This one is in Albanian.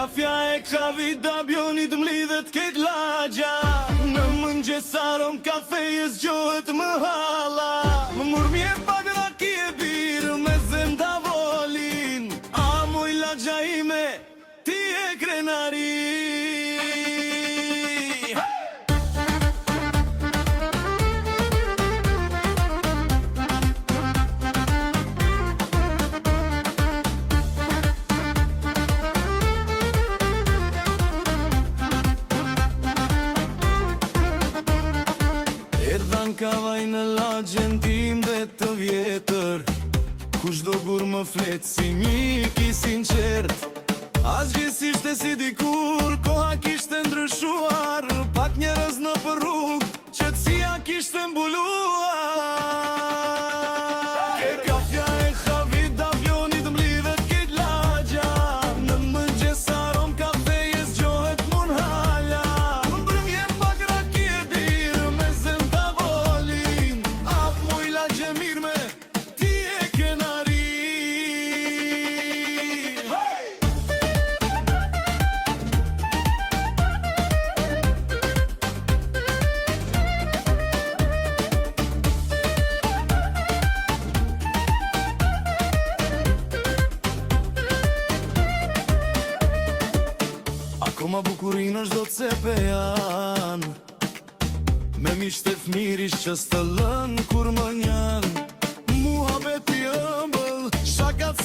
kafja e kavit da bjonit mlidhet kejt lagja. Në mëngjes arom kafejës gjohet më hala. Më murmje pak raki e birë me zem da volin. A moj lagja ime, ti e krenari. Kavaj në lagjen tim dhe të vjetër, kush do gur më fletë si mik i sinqert. As gjithësisht e si dikur, koha kishte ndryshuar, pak njerëz në për rrug, qetësia kishte mbuluar. E kafja e khavit da bjonit mlidhet kejt lagja. Në mëngjes arom kafejës gjohet mun hala. Më mbrëmjen pak raki e birë me zem ta volin. Ap muj lagje mirë me ti e kenari. Akoma bukurin është do të cepe janë, me mishte fmirish që stë lën kur më njanë. Muhabeti ëmbël, shakat